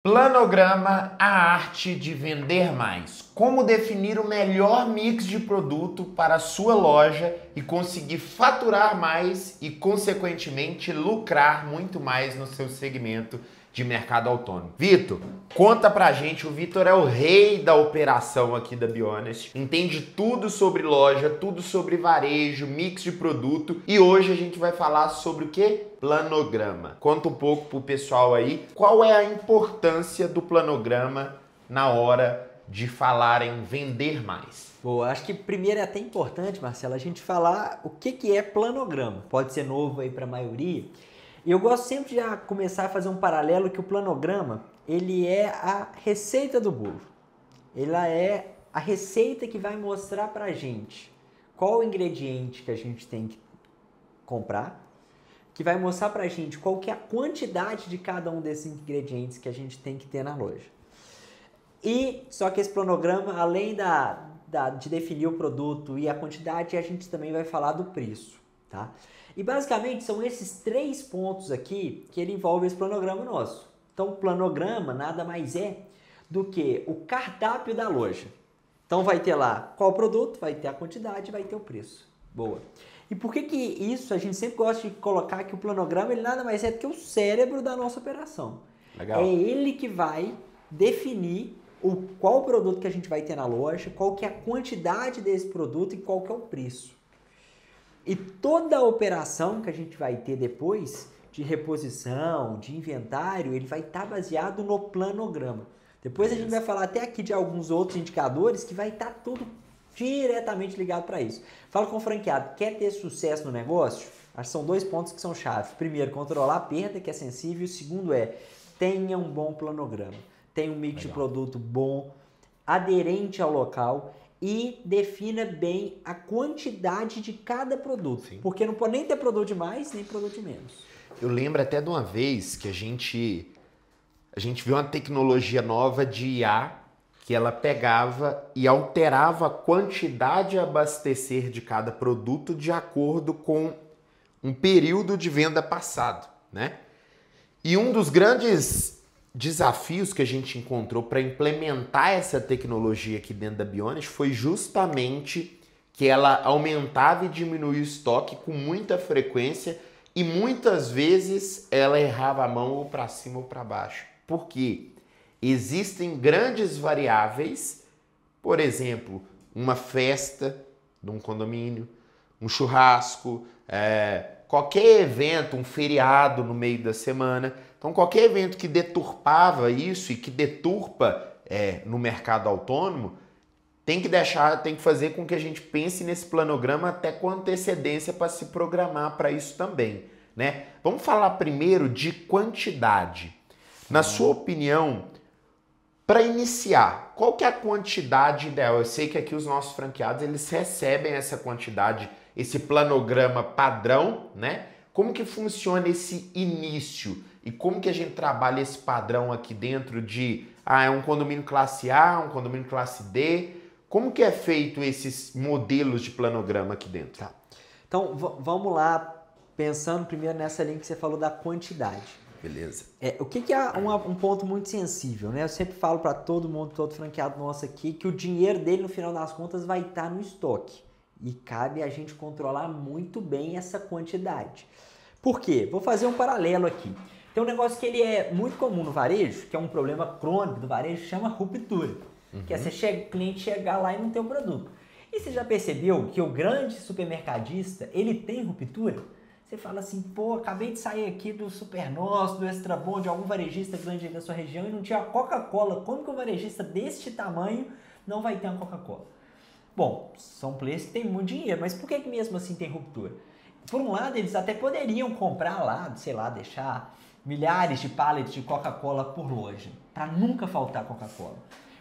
Planograma, a arte de vender mais. Como definir o melhor mix de produto para a sua loja e conseguir faturar mais e, consequentemente, lucrar muito mais no seu segmento de mercado autônomo. Vitor, conta pra gente. O Vitor é o rei da operação aqui da Be-Honest, entende tudo sobre loja, tudo sobre varejo, mix de produto, e hoje a gente vai falar sobre o que? Planograma. Conta um pouco pro pessoal aí qual é a importância do planograma na hora de falar em vender mais. Boa, acho que primeiro é até importante, Marcelo, a gente falar o que é planograma. Pode ser novo aí para a maioria. E eu gosto sempre de começar a fazer um paralelo que o planograma, ele é a receita do bolo. Ela é a receita que vai mostrar para a gente qual o ingrediente que a gente tem que comprar, que vai mostrar para a gente qual que é a quantidade de cada um desses ingredientes que a gente tem que ter na loja. E só que esse planograma, além de definir o produto e a quantidade, a gente também vai falar do preço, tá? E basicamente são esses três pontos aqui que ele envolve esse planograma nosso. Então o planograma nada mais é do que o cardápio da loja. Então vai ter lá qual produto, vai ter a quantidade, vai ter o preço. Boa. E por que isso a gente sempre gosta de colocar que o planograma ele nada mais é do que o cérebro da nossa operação. Legal. É ele que vai definir qual produto que a gente vai ter na loja, qual que é a quantidade desse produto e qual que é o preço. E toda a operação que a gente vai ter depois, de reposição, de inventário, ele vai estar baseado no planograma. Depois a gente vai falar até aqui de alguns outros indicadores que vai estar tudo diretamente ligado para isso. Fala com o franqueado, quer ter sucesso no negócio? Acho que são dois pontos que são chave. Primeiro, controlar a perda, que é sensível. O segundo tenha um bom planograma. Tenha um mix de produto bom, aderente ao local e defina bem a quantidade de cada produto. Sim. Porque não pode nem ter produto de mais, nem produto de menos. Eu lembro até de uma vez que a gente viu uma tecnologia nova de IA que ela pegava e alterava a quantidade a abastecer de cada produto de acordo com um período de venda passado, né? E um dos grandes desafios que a gente encontrou para implementar essa tecnologia aqui dentro da Be-Honest foi justamente que ela aumentava e diminuía o estoque com muita frequência e muitas vezes ela errava a mão ou para cima ou para baixo. Por quê? Existem grandes variáveis, por exemplo, uma festa num condomínio, um churrasco, qualquer evento, um feriado no meio da semana. Então, qualquer evento que deturpava isso e que deturpa no mercado autônomo, tem que fazer com que a gente pense nesse planograma até com antecedência para se programar para isso também, né? Vamos falar primeiro de quantidade. Na sua opinião, para iniciar, qual que é a quantidade ideal? Eu sei que aqui os nossos franqueados, eles recebem essa quantidade, esse planograma padrão, né? Como que funciona esse início? E como que a gente trabalha esse padrão aqui dentro de é um condomínio classe A, um condomínio classe D? Como que é feito esses modelos de planograma aqui dentro? Tá. Então, vamos lá, pensando primeiro nessa linha que você falou da quantidade. Beleza. O que é um ponto muito sensível, né? Eu sempre falo para todo mundo, todo franqueado nosso aqui, que o dinheiro dele, no final das contas, vai estar no estoque. E cabe a gente controlar muito bem essa quantidade. Por quê? Vou fazer um paralelo aqui. Tem um negócio que ele é muito comum no varejo, que é um problema crônico do varejo, chama ruptura. Que é o cliente chegar lá e não ter o produto. E você já percebeu que o grande supermercadista, ele tem ruptura? Você fala assim, pô, acabei de sair aqui do Super Nosso, do Extra Bom, de algum varejista grande aí da sua região e não tinha Coca-Cola. Como que um varejista deste tamanho não vai ter uma Coca-Cola? Bom, são players que têm muito dinheiro, mas por que mesmo assim tem ruptura? Por um lado, eles até poderiam comprar lá, sei lá, deixar milhares de pallets de Coca-Cola por loja, para nunca faltar Coca-Cola.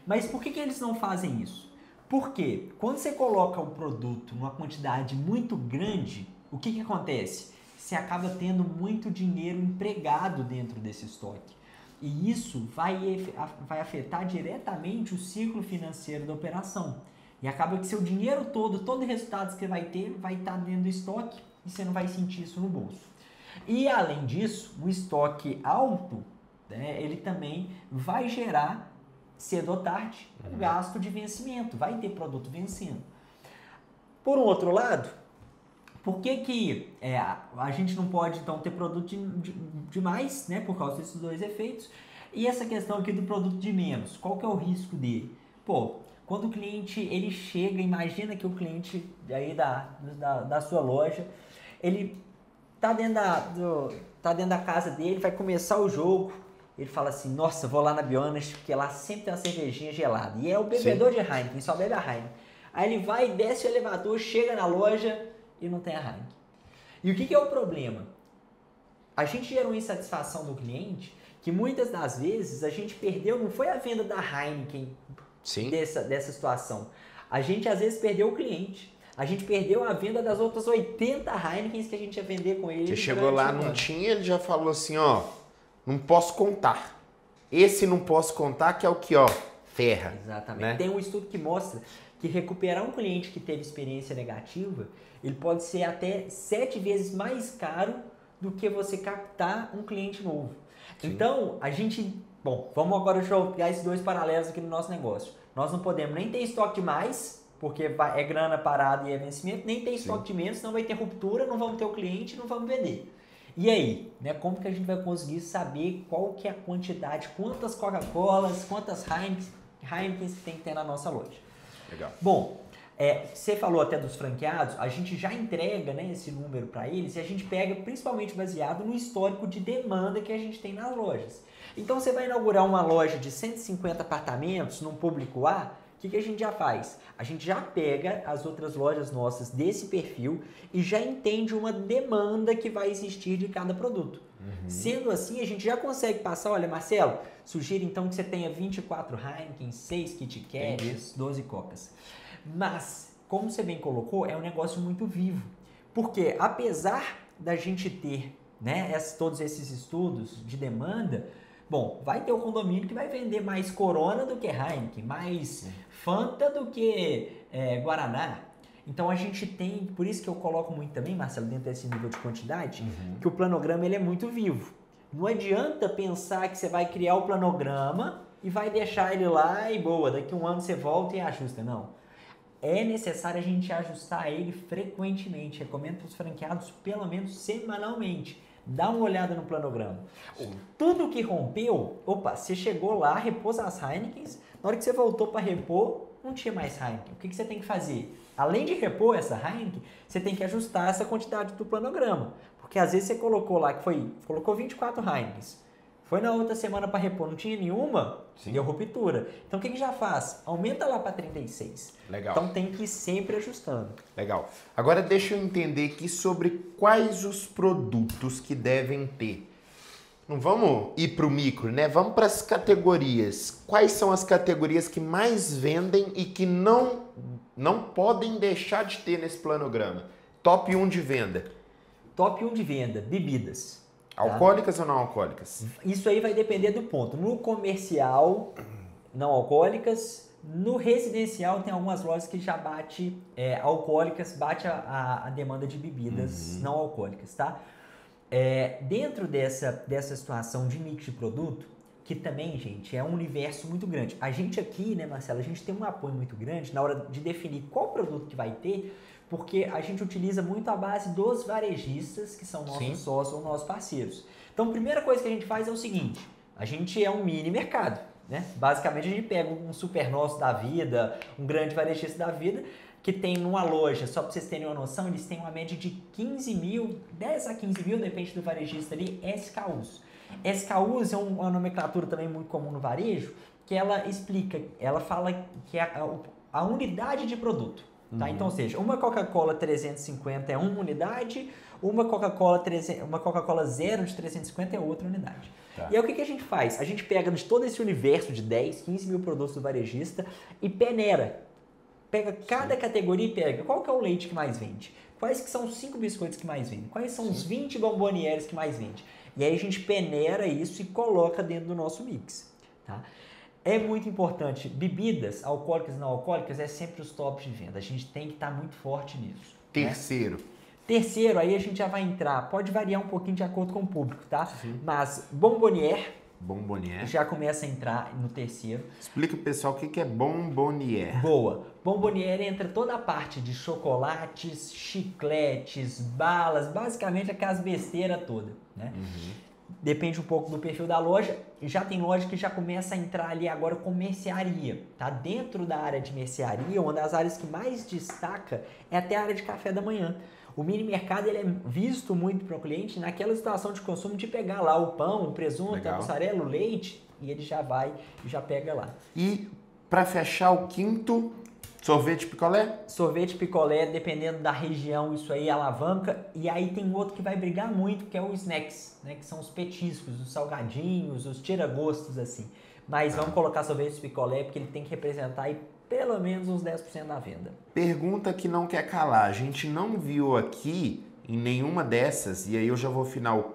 Mas por que eles não fazem isso? Porque quando você coloca um produto numa quantidade muito grande, o que acontece? Você acaba tendo muito dinheiro empregado dentro desse estoque. E isso vai afetar diretamente o ciclo financeiro da operação. E acaba que seu dinheiro todo o resultado que você vai ter, vai estar dentro do estoque e você não vai sentir isso no bolso. E além disso, o estoque alto né, ele também vai gerar, cedo ou tarde, um gasto de vencimento, vai ter produto vencendo. Por um outro lado, por que a gente não pode então ter produto demais, né, por causa desses dois efeitos? E essa questão aqui do produto de menos, qual que é o risco dele? Pô, quando o cliente ele chega, imagina que o cliente aí da sua loja, ele tá dentro da casa dele, vai começar o jogo, ele fala assim, nossa, vou lá na Bionas, porque lá sempre tem uma cervejinha gelada. E é o bebedor de Heineken, só bebe a Heineken. Aí ele vai, desce o elevador, chega na loja e não tem a Heineken. E o que é o problema? A gente gerou insatisfação do cliente, que muitas das vezes a gente perdeu, não foi a venda da Heineken dessa situação. A gente às vezes perdeu o cliente. A gente perdeu a venda das outras 80 Heinekens que a gente ia vender com ele. Você chegou lá, não tinha, ele já falou assim, ó, não posso contar. Esse não posso contar que é o que, ó, ferra. Exatamente. Né? Tem um estudo que mostra que recuperar um cliente que teve experiência negativa, ele pode ser até 7 vezes mais caro do que você captar um cliente novo. Sim. Então, a gente... Bom, vamos agora jogar esses dois paralelos aqui no nosso negócio. Nós não podemos nem ter estoque de mais, porque é grana parada e é vencimento, nem ter estoque de menos, senão vai ter ruptura, não vamos ter o cliente, não vamos vender. E aí, né, como que a gente vai conseguir saber qual que é a quantidade, quantas Coca-Colas, quantas Heinekens que tem que ter na nossa loja? Legal. Bom, você falou até dos franqueados, a gente já entrega, né, esse número para eles e a gente pega principalmente baseado no histórico de demanda que a gente tem nas lojas. Então você vai inaugurar uma loja de 150 apartamentos num público A, o que a gente já faz? A gente já pega as outras lojas nossas desse perfil e já entende uma demanda que vai existir de cada produto. Sendo assim, a gente já consegue passar, olha, Marcelo, sugiro então que você tenha 24 Heineken, 6 Kit Kats, 12 Cocas. Mas, como você bem colocou, é um negócio muito vivo. Porque apesar da gente ter, né, todos esses estudos de demanda, bom, vai ter o condomínio que vai vender mais Corona do que Heineken, mais Fanta do que Guaraná. Então a gente tem, por isso que eu coloco muito também, Marcelo, dentro desse nível de quantidade, que o planograma ele é muito vivo. Não adianta pensar que você vai criar o planograma e vai deixar ele lá e boa, daqui a um ano você volta e ajusta. Não. É necessário a gente ajustar ele frequentemente. Recomendo para os franqueados pelo menos semanalmente. Dá uma olhada no planograma. Tudo que rompeu, opa, você chegou lá, repôs as Heinekens, na hora que você voltou para repor, não tinha mais Heineken. O que você tem que fazer? Além de repor essa Heineken, você tem que ajustar essa quantidade do planograma. Porque às vezes você colocou lá, colocou 24 Heinekens. Foi na outra semana para repor, não tinha nenhuma, deu ruptura. Então o que já faz? Aumenta lá para 36. Legal. Então tem que ir sempre ajustando. Legal. Agora deixa eu entender aqui sobre quais os produtos que devem ter. Não vamos ir para o micro, né? Vamos para as categorias. Quais são as categorias que mais vendem e que não podem deixar de ter nesse planograma? Top 1 de venda. Top 1 de venda, bebidas. Alcoólicas ou não alcoólicas? Isso aí vai depender do ponto. No comercial, não alcoólicas. No residencial, tem algumas lojas que já bate alcoólicas, bate a demanda de bebidas não alcoólicas, tá? Dentro dessa situação de mix de produto, que também, gente, é um universo muito grande. A gente aqui, né, Marcelo, a gente tem um apoio muito grande na hora de definir qual produto que vai ter, porque a gente utiliza muito a base dos varejistas, que são nossos sócios ou nossos parceiros. Então, a primeira coisa que a gente faz é o seguinte, a gente é um mini mercado, né? Basicamente, a gente pega um super nosso da vida, um grande varejista da vida, que tem numa loja, só para vocês terem uma noção, eles têm uma média de 15 mil, 10 a 15 mil, depende do varejista ali, SKUs. SKUs é uma nomenclatura também muito comum no varejo, que ela explica, ela fala que é a unidade de produto. Tá? Então, ou seja, uma Coca-Cola 350 é uma unidade, uma Coca-Cola zero de 350 é outra unidade. Tá. E aí o que a gente faz? A gente pega de todo esse universo de 10, 15 mil produtos do varejista e peneira. Pega cada categoria e pega qual que é o leite que mais vende, quais que são os 5 biscoitos que mais vendem, quais são os 20 bombonieres que mais vende. E aí a gente peneira isso e coloca dentro do nosso mix. Tá? É muito importante, bebidas alcoólicas e não alcoólicas é sempre os tops de venda. A gente tem que estar muito forte nisso. Terceiro. Né? Terceiro, aí a gente já vai entrar, pode variar um pouquinho de acordo com o público, tá? Mas bombonier, Bombonier. Já começa a entrar no terceiro. Explica pro pessoal o que é bombonier. Boa. Bombonier entra toda a parte de chocolates, chicletes, balas, basicamente aquelas besteiras todas, né? Depende um pouco do perfil da loja. Já tem loja que já começa a entrar ali agora com mercearia, tá? Dentro da área de mercearia, uma das áreas que mais destaca é até a área de café da manhã. O mini mercado ele é visto muito para o cliente naquela situação de consumo de pegar lá o pão, o presunto, Legal. a mussarela, o leite, e ele já vai e já pega lá. E para fechar o quinto, sorvete picolé? Sorvete picolé, dependendo da região, isso aí alavanca. E aí tem outro que vai brigar muito, que é o snacks, né? Que são os petiscos, os salgadinhos, os tira-gostos, assim. Mas vamos colocar sorvete picolé, porque ele tem que representar aí pelo menos uns 10% da venda. Pergunta que não quer calar. A gente não viu aqui em nenhuma dessas, e aí eu já vou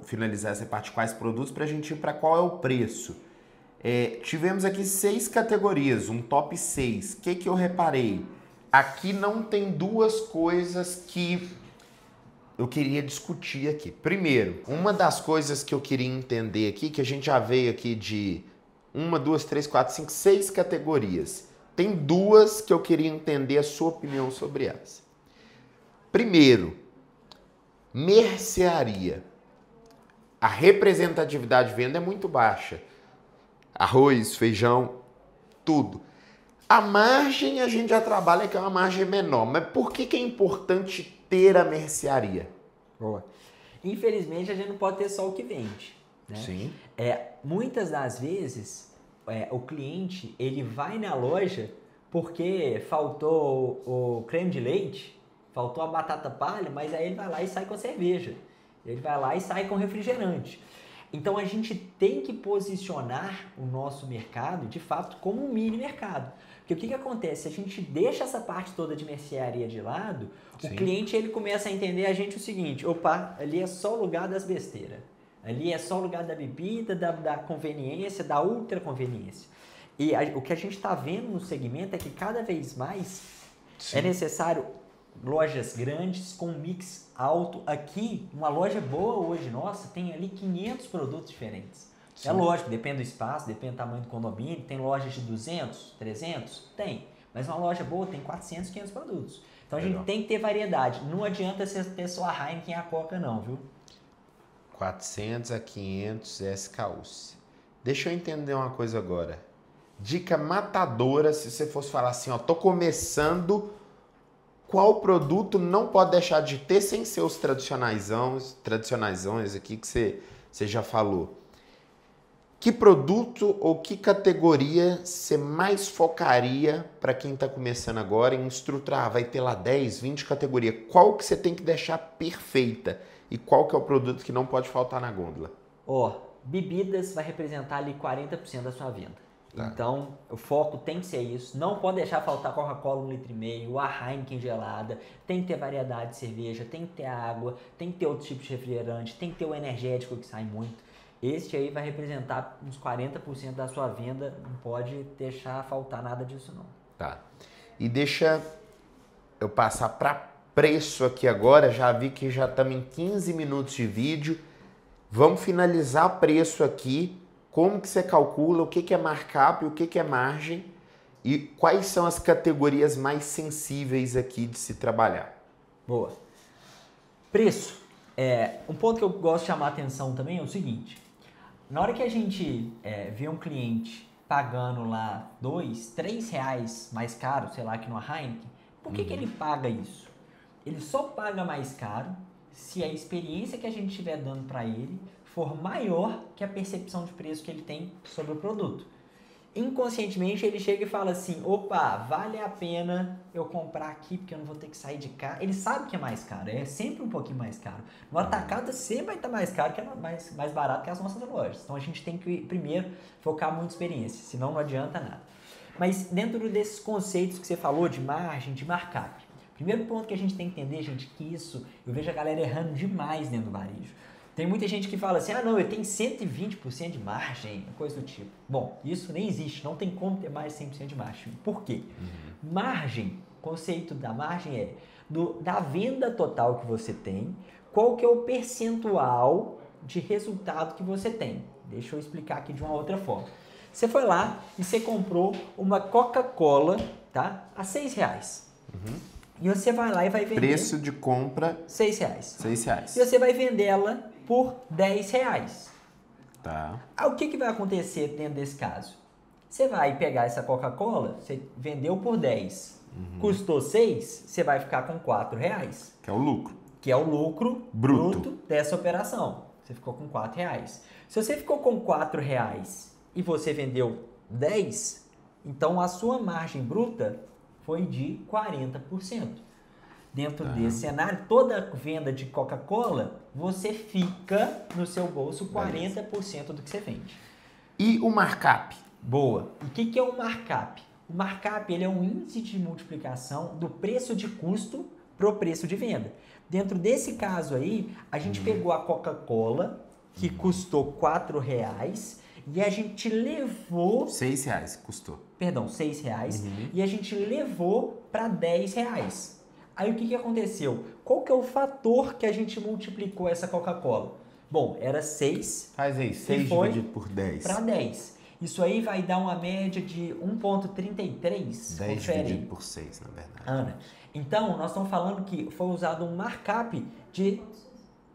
finalizar essa parte quais produtos para a gente ir para qual é o preço. Tivemos aqui 6 categorias, um top 6. O que eu reparei? Aqui não tem duas coisas que eu queria discutir aqui. Primeiro, uma das coisas que eu queria entender aqui, que a gente já veio aqui de 1, 2, 3, 4, 5, 6 categorias. Tem duas que eu queria entender a sua opinião sobre elas. Primeiro, mercearia. A representatividade de venda é muito baixa. Arroz, feijão, tudo. A margem a gente já trabalha que é uma margem menor. Mas por que é importante ter a mercearia? Boa. Infelizmente, a gente não pode ter só o que vende, né? Sim. Muitas das vezes, o cliente ele vai na loja porque faltou o creme de leite, faltou a batata palha, mas aí ele vai lá e sai com a cerveja. Ele vai lá e sai com refrigerante. Então a gente tem que posicionar o nosso mercado, de fato, como um mini mercado. Porque o que acontece? Se a gente deixa essa parte toda de mercearia de lado, Sim. o cliente ele começa a entender a gente o seguinte: opa, ali é só o lugar das besteiras. Ali é só o lugar da bebida, da conveniência, da ultra conveniência. E o que a gente está vendo no segmento é que cada vez mais é necessário lojas grandes com um mix alto. Aqui, uma loja boa hoje, nossa, tem ali 500 produtos diferentes. Sim. É lógico, depende do espaço, depende do tamanho do condomínio. Tem lojas de 200, 300? Tem. Mas uma loja boa tem 400, 500 produtos. Então a gente tem que ter variedade. Não adianta você ter só a Heineken e a Coca não, viu? 400 a 500 SKUs. Deixa eu entender uma coisa agora. Dica matadora, se você fosse falar assim, ó, tô começando, qual produto não pode deixar de ter sem ser os tradicionaisões aqui que você já falou? Que produto ou que categoria você mais focaria para quem está começando agora em estruturar? Vai ter lá 10, 20 categorias. Qual que você tem que deixar perfeita? E qual que é o produto que não pode faltar na gôndola? Bebidas vai representar ali 40% da sua venda. Tá. Então, o foco tem que ser isso. Não pode deixar faltar Coca-Cola 1,5 litro, a Heineken gelada. Tem que ter variedade de cerveja, tem que ter água, tem que ter outro tipo de refrigerante, tem que ter o energético que sai muito. Este aí vai representar uns 40% da sua venda. Não pode deixar faltar nada disso não. Tá. E deixa eu passar para preço aqui agora. Já vi que já estamos em 15 minutos de vídeo. Vamos finalizar preço aqui. Como que você calcula, o que é markup, o que é margem e quais são as categorias mais sensíveis aqui de se trabalhar? Boa. Preço. Um ponto que eu gosto de chamar a atenção também é o seguinte. Na hora que a gente vê um cliente pagando lá R$2, R$3 mais caro, sei lá, que no Heineken, por que ele paga isso? Ele só paga mais caro se a experiência que a gente estiver dando para ele for maior que a percepção de preço que ele tem sobre o produto. Inconscientemente ele chega e fala assim, opa, vale a pena eu comprar aqui porque eu não vou ter que sair de casa. Ele sabe que é mais caro, é sempre um pouquinho mais caro. No atacado sempre vai estar mais caro, que é mais barato que as nossas lojas. Então a gente tem que primeiro focar muito em experiência, senão não adianta nada. Mas dentro desses conceitos que você falou de margem, de markup, primeiro ponto que a gente tem que entender, gente, que isso, eu vejo a galera errando demais dentro do varejo. Tem muita gente que fala assim, não, eu tenho 120% de margem, coisa do tipo. Bom, isso nem existe, não tem como ter mais de 100% de margem. Por quê? Margem, conceito da margem é da venda total que você tem, qual que é o percentual de resultado que você tem. Deixa eu explicar aqui de uma outra forma. Você foi lá e você comprou uma Coca-Cola, tá? A R$6. E você vai lá e vai vender... Preço de compra... R$6. R$6. E você vai vender ela por R$10. Tá. O que vai acontecer dentro desse caso? Você vai pegar essa Coca-Cola, você vendeu por 10, custou 6, você vai ficar com R$4. Que é o lucro. Que é o lucro Bruto dessa operação. Você ficou com R$4. Se você ficou com R$4 e você vendeu 10, então a sua margem bruta foi de 40%. Dentro desse cenário, toda venda de Coca-Cola, você fica no seu bolso 40% do que você vende. E o markup? Boa. E o que é o markup? O markup ele é um índice de multiplicação do preço de custo para o preço de venda. Dentro desse caso aí, a gente pegou a Coca-Cola, que custou R$4, e a gente levou... R$6 custou. Perdão, R$6, e a gente levou para R$10. Aí o que aconteceu? Qual que é o fator que a gente multiplicou essa Coca-Cola? Bom, era 6. Faz aí, 6 dividido por 10. Para 10. Isso aí vai dar uma média de 1,33. 10 dividido por 6, na verdade. Ana, então nós estamos falando que foi usado um markup de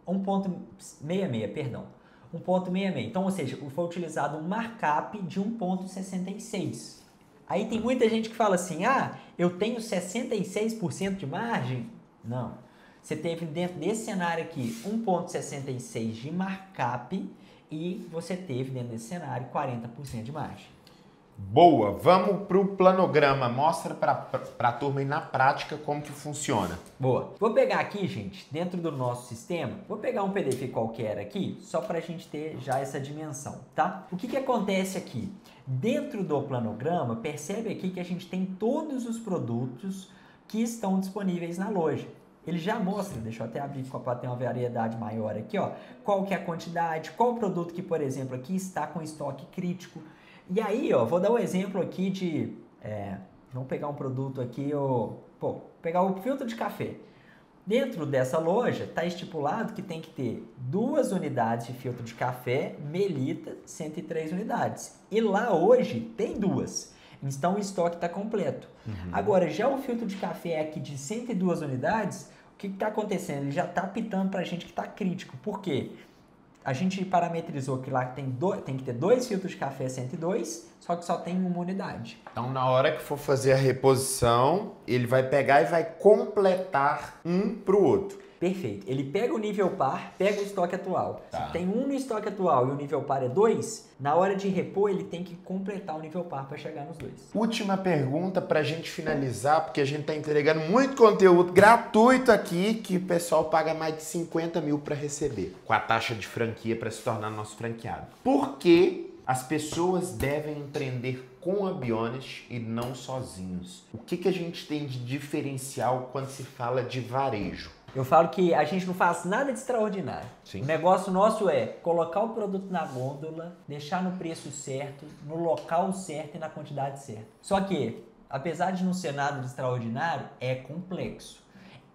1,66, perdão. 1,66. Então, ou seja, foi utilizado um markup de 1,66. Aí tem muita gente que fala assim, eu tenho 66% de margem? Não. Você teve dentro desse cenário aqui 1,66 de markup e você teve dentro desse cenário 40% de margem. Boa, vamos para o planograma. Mostra para a turma aí na prática como que funciona. Boa. Vou pegar aqui, gente, dentro do nosso sistema, vou pegar um PDF qualquer aqui, só para a gente ter já essa dimensão, tá? O que acontece aqui? Dentro do planograma, percebe aqui que a gente tem todos os produtos que estão disponíveis na loja. Ele já mostra, deixa eu até abrir para ter uma variedade maior aqui, ó, qual que é a quantidade, qual o produto que, por exemplo, aqui está com estoque crítico. E aí, ó, vou dar um exemplo aqui de, vamos pegar um produto aqui, pegar o filtro de café. Dentro dessa loja está estipulado que tem que ter 2 unidades de filtro de café Melita, 103 unidades. E lá hoje tem 2. Então o estoque está completo. Agora, já o filtro de café aqui de 102 unidades, o que está acontecendo? Ele já está apitando para a gente que está crítico. Por quê? A gente parametrizou que lá tem que ter 2 filtros de café 102, só que só tem 1 unidade. Então, na hora que for fazer a reposição, ele vai pegar e vai completar um para o outro. Perfeito. Ele pega o nível par, pega o estoque atual. Tá. Se tem 1 no estoque atual e o nível par é 2, na hora de repor ele tem que completar o nível par para chegar nos 2. Última pergunta para a gente finalizar, porque a gente está entregando muito conteúdo gratuito aqui que o pessoal paga mais de 50 mil para receber, com a taxa de franquia para se tornar nosso franqueado. Por que as pessoas devem empreender com a Bionest e não sozinhos? O que a gente tem de diferencial quando se fala de varejo? Eu falo que a gente não faz nada de extraordinário. Sim. O negócio nosso é colocar o produto na gôndola, deixar no preço certo, no local certo e na quantidade certa. Só que, apesar de não ser nada de extraordinário, é complexo.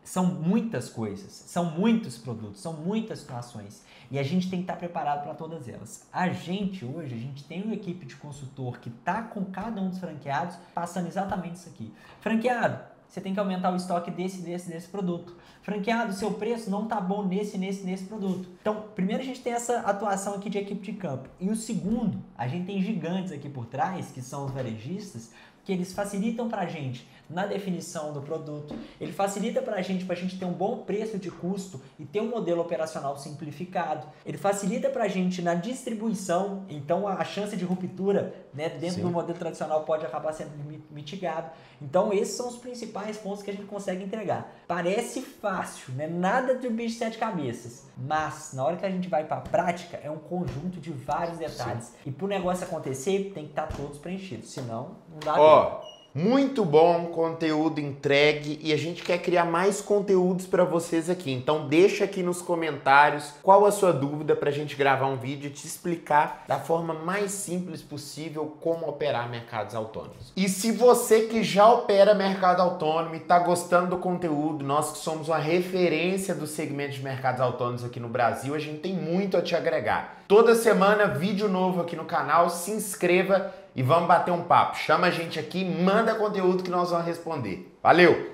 São muitas coisas, são muitos produtos, são muitas situações. E a gente tem que estar preparado para todas elas. Hoje, a gente tem uma equipe de consultor que está com cada um dos franqueados passando exatamente isso aqui. Franqueado, você tem que aumentar o estoque desse produto. Franqueado, seu preço não tá bom nesse produto. Então, primeiro a gente tem essa atuação aqui de equipe de campo. E o segundo, a gente tem gigantes aqui por trás, que são os varejistas, que eles facilitam pra gente na definição do produto, ele facilita pra gente ter um bom preço de custo e ter um modelo operacional simplificado. Ele facilita pra gente na distribuição, então a chance de ruptura, né, dentro do modelo tradicional pode acabar sendo mitigado. Então esses são os principais pontos que a gente consegue entregar. Parece fácil, né? Nada de bicho de 7 cabeças, mas na hora que a gente vai pra prática é um conjunto de vários detalhes. E pro negócio acontecer tem que estar todos preenchidos, senão não dá tempo. Muito bom conteúdo entregue e a gente quer criar mais conteúdos para vocês aqui. Então deixa aqui nos comentários qual a sua dúvida para a gente gravar um vídeo e te explicar da forma mais simples possível como operar mercados autônomos. E se você que já opera mercado autônomo e está gostando do conteúdo, nós que somos uma referência do segmento de mercados autônomos aqui no Brasil, a gente tem muito a te agregar. Toda semana vídeo novo aqui no canal, se inscreva e vamos bater um papo. Chama a gente aqui, manda conteúdo que nós vamos responder. Valeu!